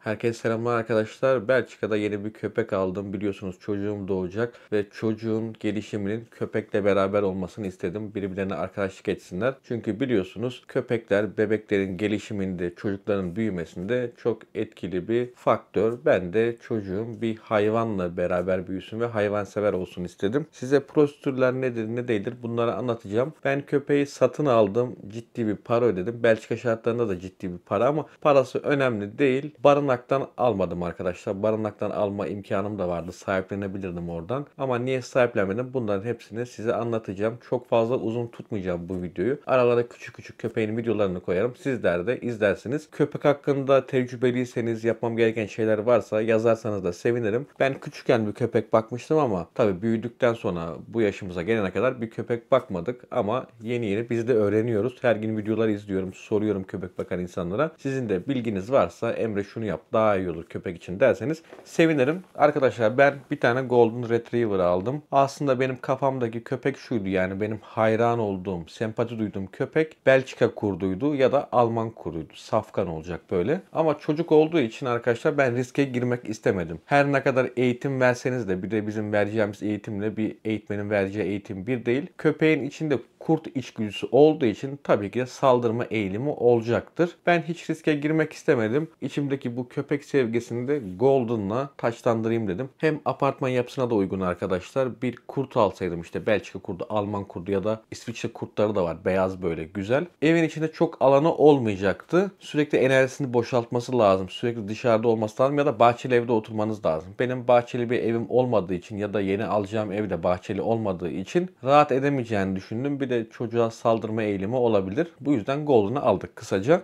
Herkese selamlar arkadaşlar. Belçika'da yeni bir köpek aldım. Biliyorsunuz çocuğum doğacak ve çocuğun gelişiminin köpekle beraber olmasını istedim. Birbirlerine arkadaşlık etsinler. Çünkü biliyorsunuz köpekler bebeklerin gelişiminde, çocukların büyümesinde çok etkili bir faktör. Ben de çocuğum bir hayvanla beraber büyüsün ve hayvansever olsun istedim. Size prosedürler nedir, ne değildir bunları anlatacağım. Ben köpeği satın aldım. Ciddi bir para ödedim. Belçika şartlarında da ciddi bir para ama parası önemli değil. Barınaktan almadım arkadaşlar. Barınaktan alma imkanım da vardı. Sahiplenebilirdim oradan. Ama niye sahiplenmedim? Bunların hepsini size anlatacağım. Çok fazla uzun tutmayacağım bu videoyu. Aralara küçük küçük köpeğin videolarını koyarım. Sizler de izlersiniz. Köpek hakkında tecrübeliyseniz, yapmam gereken şeyler varsa yazarsanız da sevinirim. Ben küçükken bir köpek bakmıştım ama tabii büyüdükten sonra bu yaşımıza gelene kadar bir köpek bakmadık. Ama yeni yeni biz de öğreniyoruz. Her gün videolar izliyorum, soruyorum köpek bakan insanlara. Sizin de bilginiz varsa Emre şunu yap daha iyi olur köpek için derseniz sevinirim. Arkadaşlar ben bir tane Golden Retriever aldım. Aslında benim kafamdaki köpek şuydu, yani benim hayran olduğum, sempati duyduğum köpek Belçika kurduydu ya da Alman kurduydu. Safkan olacak böyle. Ama çocuk olduğu için arkadaşlar ben riske girmek istemedim. Her ne kadar eğitim verseniz de, bir de bizim vereceğimiz eğitimle bir eğitmenin vereceği eğitim bir değil. Köpeğin içinde kurt içgüdüsü olduğu için tabii ki de saldırma eğilimi olacaktır. Ben hiç riske girmek istemedim. İçimdeki bu köpek sevgisini de Golden'la taçlandırayım dedim. Hem apartman yapısına da uygun arkadaşlar. Bir kurt alsaydım, işte Belçika kurdu, Alman kurdu ya da İsviçre kurtları da var. Beyaz böyle güzel. Evin içinde çok alanı olmayacaktı. Sürekli enerjisini boşaltması lazım. Sürekli dışarıda olması lazım ya da bahçeli evde oturmanız lazım. Benim bahçeli bir evim olmadığı için ya da yeni alacağım evde bahçeli olmadığı için rahat edemeyeceğini düşündüm. Bir de çocuğa saldırma eğilimi olabilir. Bu yüzden Golden'ı aldık kısaca.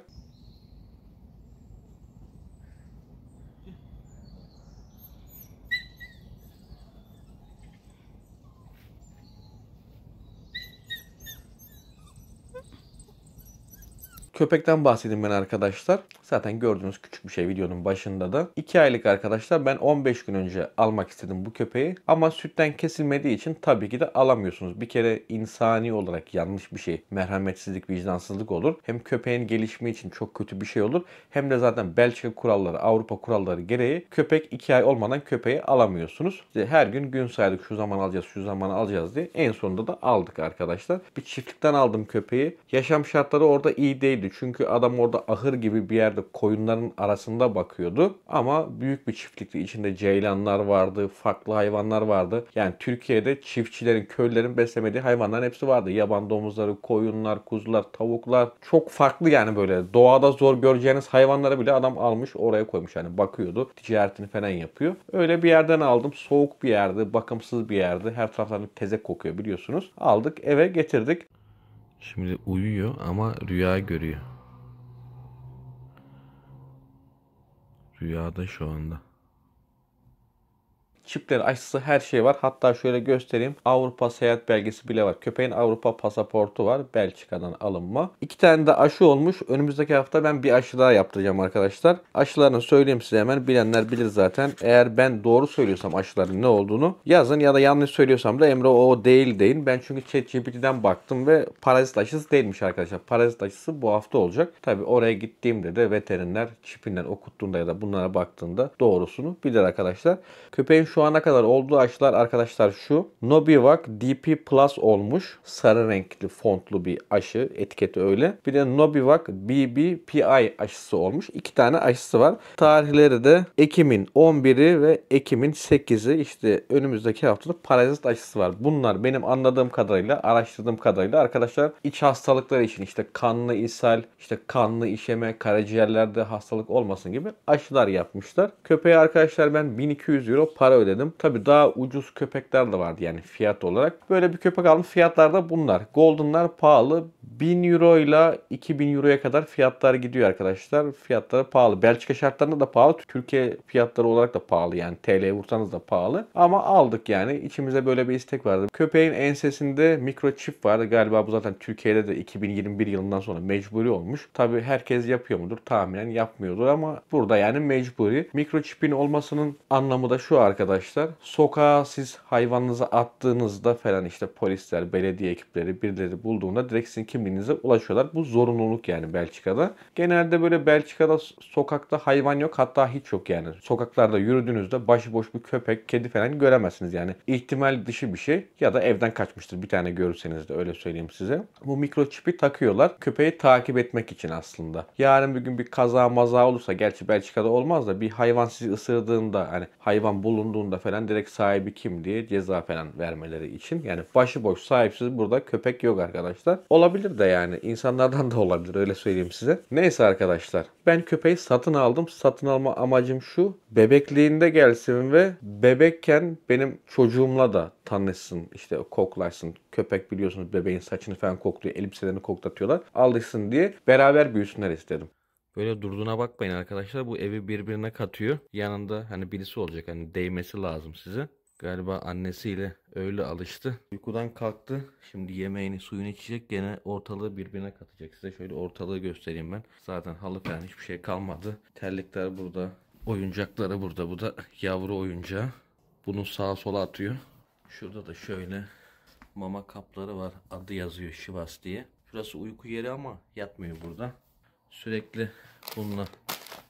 Köpekten bahsedeyim ben arkadaşlar. Zaten gördüğünüz küçük bir şey videonun başında da. 2 aylık arkadaşlar, ben 15 gün önce almak istedim bu köpeği. Ama sütten kesilmediği için tabii ki de alamıyorsunuz. Bir kere insani olarak yanlış bir şey. Merhametsizlik, vicdansızlık olur. Hem köpeğin gelişimi için çok kötü bir şey olur. Hem de zaten Belçika kuralları, Avrupa kuralları gereği köpek 2 ay olmadan köpeği alamıyorsunuz. İşte her gün gün saydık, şu zaman alacağız, şu zaman alacağız diye. En sonunda da aldık arkadaşlar. Bir çiftlikten aldım köpeği. Yaşam şartları orada iyi değildi. Çünkü adam orada ahır gibi bir yerde koyunların arasında bakıyordu. Ama büyük bir çiftlikti. İçinde ceylanlar vardı, farklı hayvanlar vardı. Yani Türkiye'de çiftçilerin, köylülerin beslemediği hayvanların hepsi vardı. Yaban domuzları, koyunlar, kuzular, tavuklar. Çok farklı yani, böyle doğada zor göreceğiniz hayvanları bile adam almış oraya koymuş. Yani bakıyordu. Ticaretini falan yapıyor. Öyle bir yerden aldım. Soğuk bir yerdi, bakımsız bir yerdi. Her taraftan tezek kokuyor biliyorsunuz. Aldık, eve getirdik. Şimdi uyuyor ama rüya görüyor. Rüyada şu anda. Çipleri, aşısı, her şey var. Hatta şöyle göstereyim. Avrupa seyahat belgesi bile var. Köpeğin Avrupa pasaportu var. Belçika'dan alınma. 2 tane de aşı olmuş. Önümüzdeki hafta ben bir aşı daha yaptıracağım arkadaşlar. Aşılarını söyleyeyim size hemen. Bilenler bilir zaten. Eğer ben doğru söylüyorsam aşıların ne olduğunu yazın, ya da yanlış söylüyorsam da Emre o değil deyin. Ben çünkü ChatGPT'den baktım ve parazit aşısı değilmiş arkadaşlar. Parazit aşısı bu hafta olacak. Tabi oraya gittiğimde de veteriner çipinden okuttuğunda ya da bunlara baktığında doğrusunu bilir arkadaşlar. Köpeğin şu ana kadar olduğu aşılar arkadaşlar şu. Nobivac DP Plus olmuş. Sarı renkli fontlu bir aşı. Etiketi öyle. Bir de Nobivac BBPI aşısı olmuş. 2 tane aşısı var. Tarihleri de Ekim'in 11'i ve Ekim'in 8'i. İşte önümüzdeki haftada parazit aşısı var. Bunlar benim anladığım kadarıyla, araştırdığım kadarıyla arkadaşlar iç hastalıkları için, işte kanlı ishal, işte kanlı işeme, karaciğerlerde hastalık olmasın gibi aşılar yapmışlar. Köpeğe arkadaşlar ben 1200 euro para ödedim. Tabi daha ucuz köpekler de vardı yani fiyat olarak. Böyle bir köpek aldım. Fiyatlar da bunlar. Golden'lar pahalı. 1000 euro ile 2000 euroya kadar fiyatlar gidiyor arkadaşlar. Fiyatları pahalı. Belçika şartlarında da pahalı. Türkiye fiyatları olarak da pahalı. Yani TL'ye vursanız da pahalı. Ama aldık yani. İçimize böyle bir istek vardı. Köpeğin ensesinde mikroçip vardı. Galiba bu zaten Türkiye'de de 2021 yılından sonra mecburi olmuş. Tabi herkes yapıyor mudur? Tahminen yapmıyordur ama burada yani mecburi. Mikroçipin olmasının anlamı da şu arkadaşlar. arkadaşlar. Sokağa siz hayvanınızı attığınızda falan işte polisler, belediye ekipleri birileri bulduğunda direkt sizin kimliğinize ulaşıyorlar. Bu zorunluluk yani Belçika'da. Genelde böyle Belçika'da sokakta hayvan yok, hatta hiç yok yani. Sokaklarda yürüdüğünüzde başıboş bir köpek, kedi falan göremezsiniz yani. İhtimal dışı bir şey ya da evden kaçmıştır bir tane görürseniz de, öyle söyleyeyim size. Bu mikroçipi takıyorlar köpeği takip etmek için aslında. Yarın bir gün bir kaza maza olursa, gerçi Belçika'da olmaz da, bir hayvan sizi ısırdığında, hani hayvan bulunduğunda falan direkt sahibi kim diye ceza falan vermeleri için. Yani başıboş sahipsiz burada köpek yok arkadaşlar. Olabilir de yani, insanlardan da olabilir, öyle söyleyeyim size. Neyse arkadaşlar, ben köpeği satın aldım. Satın alma amacım şu: bebekliğinde gelsin ve bebekken benim çocuğumla da tanışsın, işte koklaşsın. Köpek biliyorsunuz bebeğin saçını falan kokluyor, elbiselerini koklatıyorlar. Alışsın diye beraber büyüsünler istedim. Böyle durduğuna bakmayın arkadaşlar, bu evi birbirine katıyor. Yanında hani birisi olacak, hani değmesi lazım size. Galiba annesiyle öyle alıştı. Uykudan kalktı. Şimdi yemeğini suyunu içecek. Gene ortalığı birbirine katacak. Size şöyle ortalığı göstereyim ben. Zaten halı falan hiçbir şey kalmadı. Terlikler burada. Oyuncakları burada. Bu da yavru oyuncağı. Bunu sağa sola atıyor. Şurada da şöyle mama kapları var. Adı yazıyor, Şivas diye. Şurası uyku yeri ama yatmıyor burada. Sürekli bununla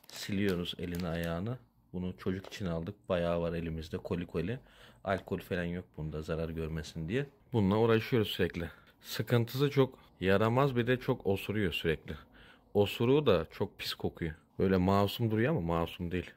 siliyoruz elini ayağını. Bunu çocuk için aldık. Bayağı var elimizde, koli koli. Alkol falan yok bunda, zarar görmesin diye. Bununla uğraşıyoruz sürekli. Sıkıntısı çok yaramaz, bir de çok osuruyor sürekli. Osuruğu da çok pis kokuyor. Böyle masum duruyor ama masum değil.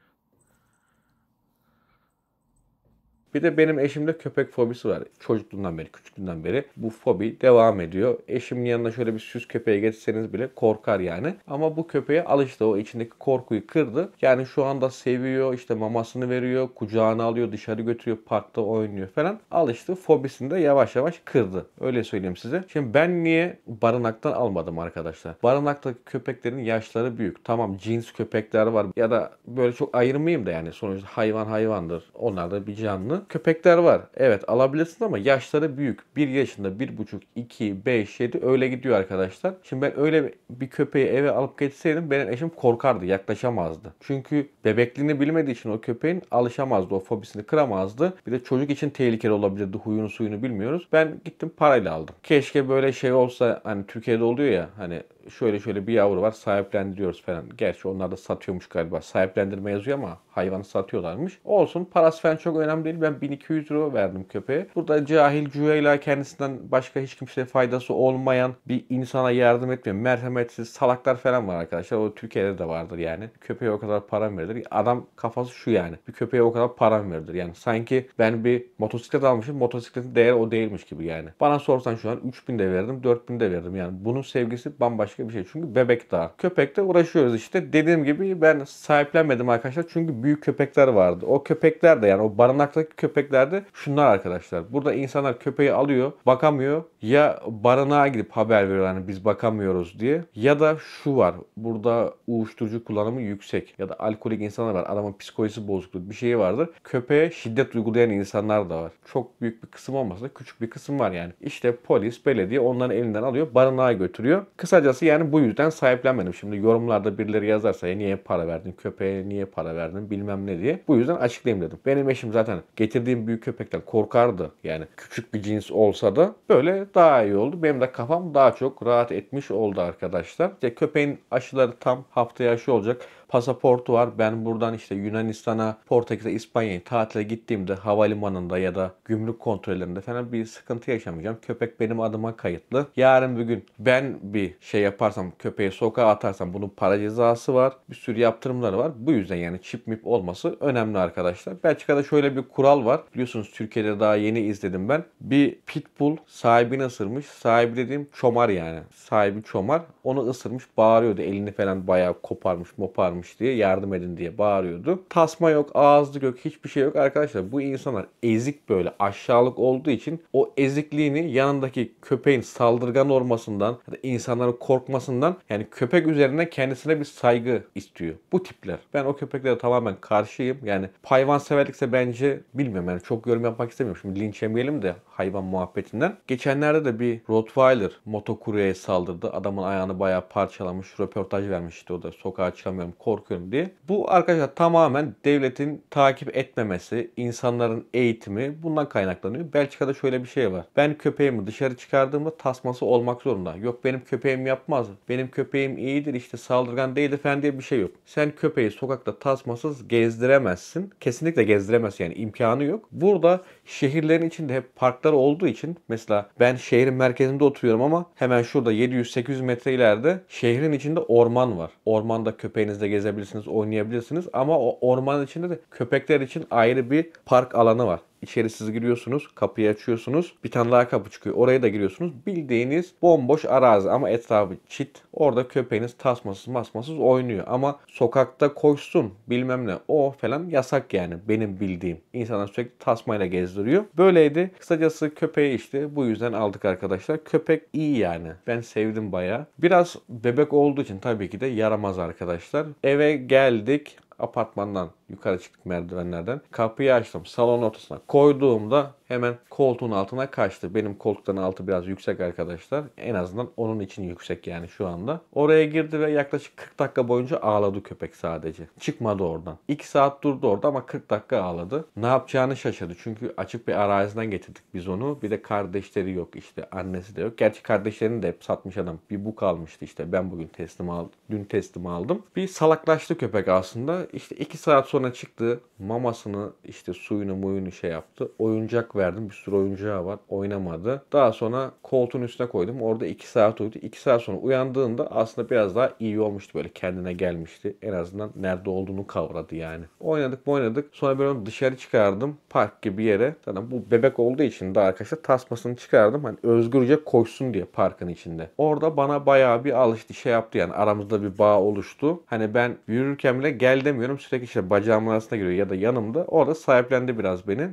Bir de benim eşimde köpek fobisi var. Çocukluğundan beri, küçüklüğünden beri bu fobi devam ediyor. Eşimin yanına şöyle bir süs köpeği getirseniz bile korkar yani. Ama bu köpeğe alıştı. O içindeki korkuyu kırdı. Yani şu anda seviyor, işte mamasını veriyor, kucağına alıyor, dışarı götürüyor, parkta oynuyor falan. Alıştı. Fobisini de yavaş yavaş kırdı. Öyle söyleyeyim size. Şimdi ben niye barınaktan almadım arkadaşlar? Barınaktaki köpeklerin yaşları büyük. Tamam, cins köpekler var ya da böyle çok ayırmayayım da, yani sonuçta hayvan hayvandır. Onlar da bir canlı. Köpekler var. Evet, alabilirsin ama yaşları büyük. 1 yaşında, 1,5, 2, 5, 7 öyle gidiyor arkadaşlar. Şimdi ben öyle bir köpeği eve alıp getirseydim benim eşim korkardı, yaklaşamazdı. Çünkü bebekliğini bilmediği için o köpeğin alışamazdı, o fobisini kıramazdı. Bir de çocuk için tehlikeli olabilirdi, huyunu suyunu bilmiyoruz. Ben gittim parayla aldım. Keşke böyle şey olsa, hani Türkiye'de oluyor ya, hani şöyle şöyle bir yavru var, sahiplendiriyoruz falan. Gerçi onlar da satıyormuş galiba. Sahiplendirme yazıyor ama hayvanı satıyorlarmış. Olsun, parası falan çok önemli değil. Ben 1200 euro verdim köpeğe. Burada cahil cüheyla, kendisinden başka hiç kimseye faydası olmayan bir insana yardım etmeyen merhametsiz salaklar falan var arkadaşlar. O Türkiye'de de vardır yani. Köpeğe o kadar para mı verilir? Adam kafası şu yani: bir köpeğe o kadar para mı verilir? Yani sanki ben bir motosiklet almışım, motosikletin değeri o değilmiş gibi yani. Bana sorsan şu an 3000 de verdim, 4000 de verdim. Yani bunun sevgisi bambaşka bir şey. Çünkü bebek daha. Köpekle uğraşıyoruz işte. Dediğim gibi ben sahiplenmedim arkadaşlar. Çünkü büyük köpekler vardı. O köpekler de, yani o barınaktaki köpekler de şunlar arkadaşlar. Burada insanlar köpeği alıyor, bakamıyor. Ya barınağa gidip haber veriyorlar hani biz bakamıyoruz diye. Ya da şu var: burada uyuşturucu kullanımı yüksek. Ya da alkolik insanlar var. Adamın psikolojisi bozukluğu bir şeyi vardır. Köpeğe şiddet uygulayan insanlar da var. Çok büyük bir kısım olmasa da küçük bir kısım var yani. İşte polis, belediye onların elinden alıyor, barınağa götürüyor. Kısacası yani bu yüzden sahiplenmedim. Şimdi yorumlarda birileri yazarsa ya niye para verdin, köpeğe niye para verdin bilmem ne diye. Bu yüzden açıklayayım dedim. Benim eşim zaten getirdiğim büyük köpekten korkardı. Yani küçük bir cins olsa da böyle daha iyi oldu. Benim de kafam daha çok rahat etmiş oldu arkadaşlar. İşte köpeğin aşıları tam haftaya aşı olacak. Pasaportu var. Ben buradan işte Yunanistan'a, Portekiz'e, İspanya'ya tatile gittiğimde havalimanında ya da gümrük kontrollerinde falan bir sıkıntı yaşamayacağım. Köpek benim adıma kayıtlı. Yarın bir gün ben bir şey yaparsam, köpeği sokağa atarsam bunun para cezası var. Bir sürü yaptırımları var. Bu yüzden yani çip mip olması önemli arkadaşlar. Belçika'da şöyle bir kural var. Biliyorsunuz Türkiye'de daha yeni izledim ben. Bir pitbull sahibini ısırmış. Sahibi dediğim çomar yani. Sahibi çomar. Onu ısırmış, bağırıyordu. Elini falan bayağı koparmış, moparmış diye, yardım edin diye bağırıyordu. Tasma yok, ağızlık yok, hiçbir şey yok. Arkadaşlar bu insanlar ezik, böyle aşağılık olduğu için o ezikliğini yanındaki köpeğin saldırgan olmasından ya da insanları korkmasından, yani köpek üzerine kendisine bir saygı istiyor. Bu tipler. Ben o köpeklere tamamen karşıyım. Yani hayvanseverlikse bence bilmiyorum, yani çok yorum yapmak istemiyorum. Şimdi linç yemeyelim de hayvan muhabbetinden. Geçenlerde de bir Rottweiler motokuryeye saldırdı. Adamın ayağını bayağı parçalamış. Röportaj vermişti o da, sokağa çıkamıyorum, korkuyorum diye. Bu arkadaşlar tamamen devletin takip etmemesi, insanların eğitimi, bundan kaynaklanıyor. Belçika'da şöyle bir şey var. Ben köpeğimi dışarı çıkardığımda tasması olmak zorunda. Yok benim köpeğim yapmaz. Benim köpeğim iyidir, işte saldırgan değildir falan diye bir şey yok. Sen köpeği sokakta tasmasız gezdiremezsin. Kesinlikle gezdiremezsin, yani imkanı yok. Burada şehirlerin içinde hep parklar olduğu için, mesela ben şehrin merkezinde oturuyorum ama hemen şurada 700-800 metre ileride şehrin içinde orman var. Ormanda köpeğinizle gezebilirsiniz, oynayabilirsiniz ama o ormanın içinde de köpekler için ayrı bir park alanı var. İçeri siz giriyorsunuz, kapıyı açıyorsunuz. Bir tane daha kapı çıkıyor. Oraya da giriyorsunuz. Bildiğiniz bomboş arazi ama etrafı çit. Orada köpeğiniz tasmasız masmasız oynuyor. Ama sokakta koşsun bilmem ne o falan yasak yani, benim bildiğim. İnsanlar sürekli tasmayla gezdiriyor. Böyleydi. Kısacası köpeği işte bu yüzden aldık arkadaşlar. Köpek iyi yani. Ben sevdim bayağı. Biraz bebek olduğu için tabii ki de yaramaz arkadaşlar. Eve geldik. Apartmandan yukarı çıktık merdivenlerden. Kapıyı açtım. Salon ortasına koyduğumda hemen koltuğun altına kaçtı. Benim koltukların altı biraz yüksek arkadaşlar. En azından onun için yüksek yani şu anda. Oraya girdi ve yaklaşık 40 dakika boyunca ağladı köpek sadece. Çıkmadı oradan. 2 saat durdu orada ama 40 dakika ağladı. Ne yapacağını şaşırdı. Çünkü açık bir araziden getirdik biz onu. Bir de kardeşleri yok, işte annesi de yok. Gerçi kardeşlerini de hep satmış adam. Bir bu kalmıştı işte. Ben bugün teslim aldım. Dün teslim aldım. Bir salaklaştı köpek aslında. İşte 2 saat sonra çıktı. Mamasını, işte suyunu muyunu şey yaptı. Oyuncak verdim. Bir sürü oyuncağı var. Oynamadı. Daha sonra koltuğun üstüne koydum. Orada 2 saat uyudu. 2 saat sonra uyandığında aslında biraz daha iyi olmuştu. Böyle kendine gelmişti. En azından nerede olduğunu kavradı yani. Oynadık. Sonra ben onu dışarı çıkardım. Park gibi bir yere. Zaten bu bebek olduğu için de arkadaşlar tasmasını çıkardım. Hani özgürce koşsun diye parkın içinde. Orada bana bayağı bir alıştı, şey yaptı yani. Aramızda bir bağ oluştu. Hani ben yürürken bile gel demiyorum. Sürekli işte bacağımın arasına giriyor ya da yanımda. Orada sahiplendi biraz beni.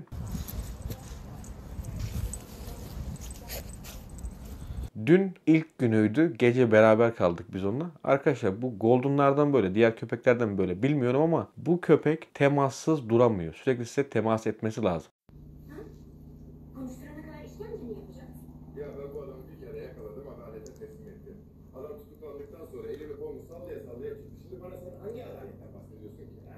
Dün ilk günüydü. Gece beraber kaldık biz onunla. Arkadaşlar bu Golden'lardan böyle, diğer köpeklerden böyle bilmiyorum ama bu köpek temassız duramıyor. Sürekli size temas etmesi lazım. Konuşturana kadar işkence mi yapacağız? Ya ben bu adamı bir kere yakaladım, adalete teslim ettim. Adam tutuklandıktan sonra elimi kolumu sallaya sallaya çıktı. Şimdi bana sen hangi adaletten bahsediyorsun ki? Ha?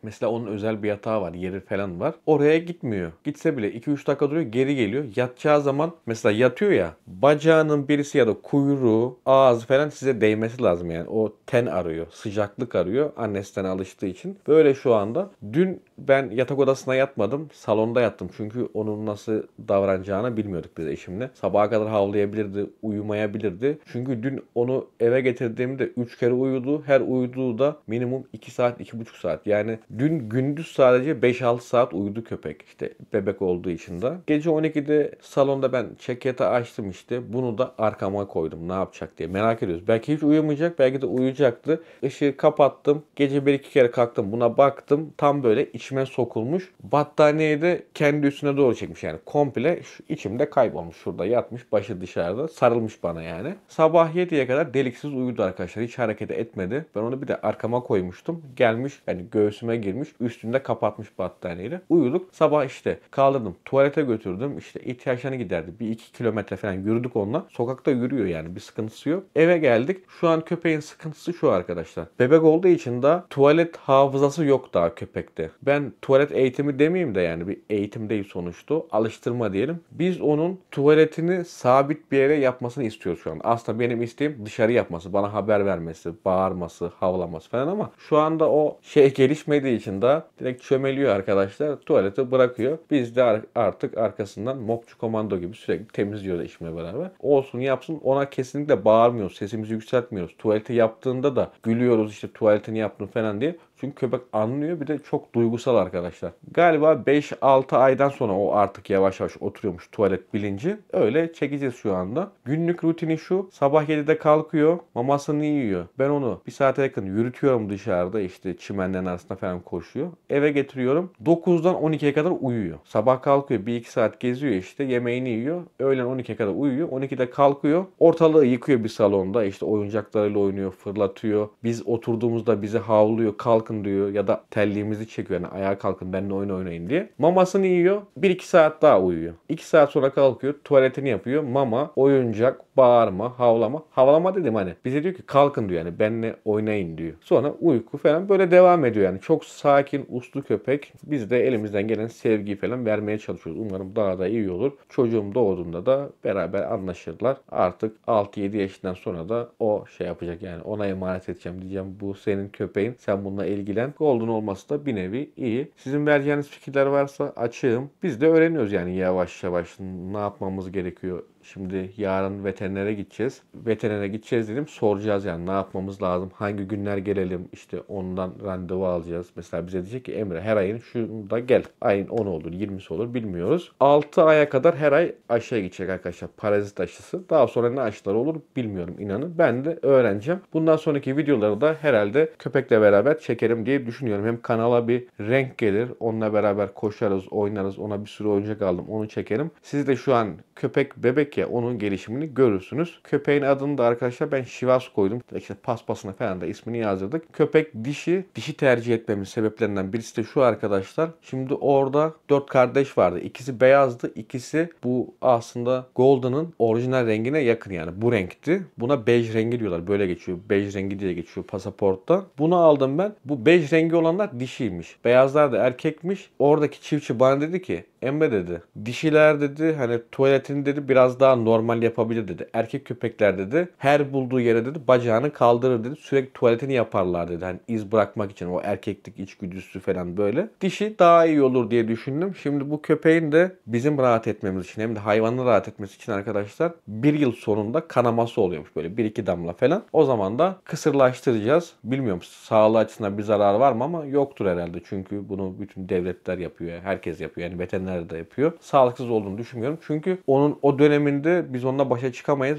Mesela onun özel bir yatağı var, yeri falan var. Oraya gitmiyor. Gitse bile 2-3 dakika duruyor, geri geliyor. Yatacağı zaman mesela yatıyor ya, bacağının birisi ya da kuyruğu, ağzı falan size değmesi lazım yani. O ten arıyor, sıcaklık arıyor annesinden alıştığı için. Böyle şu anda. Dün ben yatak odasına yatmadım, salonda yattım. Çünkü onun nasıl davranacağını bilmiyorduk biz eşimle. Sabaha kadar havlayabilirdi, uyumayabilirdi. Çünkü dün onu eve getirdiğimde 3 kere uyudu. Her uyuduğu da minimum 2 saat, 2,5 saat. Yani dün gündüz sadece 5-6 saat uyudu köpek. İşte bebek olduğu için de. Gece 12'de salonda ben check yatağı açtım işte. Bunu da arkama koydum. Ne yapacak diye. Merak ediyoruz. Belki hiç uyumayacak. Belki de uyuyacaktı. Işığı kapattım. Gece 1-2 kere kalktım. Buna baktım. Tam böyle içime sokulmuş. Battaniyeyi de kendi üstüne doğru çekmiş. Yani komple şu içimde kaybolmuş. Şurada yatmış. Başı dışarıda. Sarılmış bana yani. Sabah 7'ye kadar deliksiz uyudu arkadaşlar. Hiç hareket etmedi. Ben onu bir de arkama koymuştum. Gelmiş yani göğsüme girmiş. Üstünde kapatmış battaniyeyle. Uyuduk. Sabah işte kaldırdım. Tuvalete götürdüm. İşte ihtiyaçlarını giderdi. 1-2 kilometre falan yürüdük onunla. Sokakta yürüyor yani. Bir sıkıntısı yok. Eve geldik. Şu an köpeğin sıkıntısı şu arkadaşlar. Bebek olduğu için de tuvalet hafızası yok daha köpekte. Ben tuvalet eğitimi demeyeyim de yani bir eğitim değil sonuçta. Alıştırma diyelim. Biz onun tuvaletini sabit bir yere yapmasını istiyoruz şu an. Aslında benim isteğim dışarı yapması. Bana haber vermesi, bağırması, havlaması falan ama şu anda o şey gelişmediği için de direkt çömeliyor arkadaşlar. Tuvalete bırakıyor. Biz de artık arkasından mopçu komando gibi sürekli temizliyoruz eşimle beraber. Olsun yapsın, ona kesinlikle bağırmıyoruz. Sesimizi yükseltmiyoruz. Tuvaleti yaptığında da gülüyoruz işte tuvaletini yaptın falan diye. Çünkü köpek anlıyor, bir de çok duygusal arkadaşlar. Galiba 5-6 aydan sonra o artık yavaş yavaş oturuyormuş tuvalet bilinci. Öyle çekeceğiz şu anda. Günlük rutini şu: sabah 7'de kalkıyor, mamasını yiyor. Ben onu bir saate yakın yürütüyorum dışarıda, işte çimenlerin arasında falan koşuyor. Eve getiriyorum. 9'dan 12'ye kadar uyuyor. Sabah kalkıyor, 1-2 saat geziyor, işte yemeğini yiyor. Öğlen 12'ye kadar uyuyor. 12'de kalkıyor. Ortalığı yıkıyor bir salonda. İşte oyuncaklarıyla oynuyor, fırlatıyor. Biz oturduğumuzda bizi havlıyor, kalkın diyor, ya da terliğimizi çekiyor. Yani ayağa kalkın, benimle oyun oynayın diye. Mamasını yiyor. 1-2 saat daha uyuyor. 2 saat sonra kalkıyor, tuvaletini yapıyor. Mama, oyuncak, bağırma, havlama. Havlama dedim hani. Bize diyor ki kalkın diyor, yani benimle oynayın diyor. Sonra uyku falan böyle devam ediyor yani. Çok sakin, uslu köpek. Biz de elimizden gelen sevgiyi falan vermeye çalışıyoruz. Umarım daha da iyi olur. Çocuğum doğduğunda da beraber anlaşırlar. Artık 6-7 yaşından sonra da o şey yapacak, yani ona emanet edeceğim, diyeceğim bu senin köpeğin, sen bununla ilgilen. Golden olması da bir nevi iyi. Sizin vereceğiniz fikirler varsa açığım. Biz de öğreniyoruz yani yavaş yavaş ne yapmamız gerekiyor. Şimdi yarın veterinere gideceğiz. Veterinere gideceğiz dedim. Soracağız yani ne yapmamız lazım. Hangi günler gelelim. İşte ondan randevu alacağız. Mesela bize diyecek ki Emre her ayın şunda gel. Ayın 10'u olur, 20'si olur bilmiyoruz. 6 aya kadar her ay aşıya gidecek arkadaşlar. Parazit aşısı. Daha sonra ne aşılar olur bilmiyorum, inanın. Ben de öğreneceğim. Bundan sonraki videoları da herhalde köpekle beraber çekerim diye düşünüyorum. Hem kanala bir renk gelir. Onunla beraber koşarız, oynarız. Ona bir sürü oyuncak aldım. Onu çekerim. Siz de şu an köpek bebek ya, onun gelişimini görürsünüz. Köpeğin adını da arkadaşlar ben Şivas koydum. İşte paspasına falan da ismini yazdırdık. Köpek dişi tercih etmemin sebeplerinden birisi de şu arkadaşlar. Şimdi orada 4 kardeş vardı. İkisi beyazdı. İkisi bu aslında Golden'ın orijinal rengine yakın, yani bu renkti. Buna bej rengi diyorlar. Böyle geçiyor. Bej rengi diye geçiyor pasaportta. Bunu aldım ben. Bu bej rengi olanlar dişiymiş. Beyazlar da erkekmiş. Oradaki çiftçi bana dedi ki Emre dedi, dişiler dedi hani tuvaletini dedi biraz daha normal yapabilir dedi. Erkek köpekler dedi her bulduğu yere dedi bacağını kaldırır dedi. Sürekli tuvaletini yaparlar dedi. Hani iz bırakmak için, o erkeklik içgüdüsü falan böyle. Dişi daha iyi olur diye düşündüm. Şimdi bu köpeğin de bizim rahat etmemiz için hem de hayvanın rahat etmesi için arkadaşlar bir yıl sonunda kanaması oluyormuş, böyle 1-2 damla falan. O zaman da kısırlaştıracağız. Bilmiyorum sağlığı açısından bir zarar var mı ama yoktur herhalde. Çünkü bunu bütün devletler yapıyor. Herkes yapıyor. Yani veteriner de yapıyor. Sağlıksız olduğunu düşünmüyorum. Çünkü onun o döneminde biz onunla başa çıkamayız.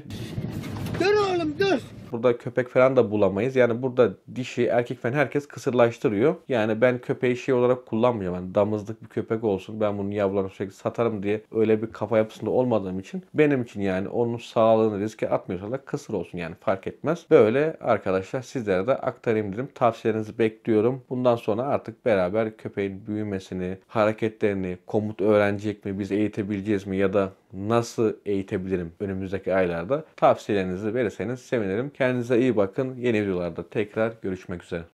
Dur oğlum dur. Burada köpek falan da bulamayız. Yani burada dişi, erkek falan herkes kısırlaştırıyor. Yani ben köpeği şey olarak kullanmıyorum. Yani damızlık bir köpek olsun, ben bunun yavrularını sürekli satarım diye öyle bir kafa yapısında olmadığım için, benim için yani onun sağlığını riske atmıyorsa da kısır olsun, yani fark etmez. Böyle arkadaşlar sizlere de aktarayım dedim. Tavsiyelerinizi bekliyorum. Bundan sonra artık beraber köpeğin büyümesini, hareketlerini, komut öğrenecek mi, biz eğitebileceğiz mi ya da nasıl eğitebilirim önümüzdeki aylarda, tavsiyelerinizi verirseniz sevinirim. Kendinize iyi bakın. Yeni videolarda tekrar görüşmek üzere.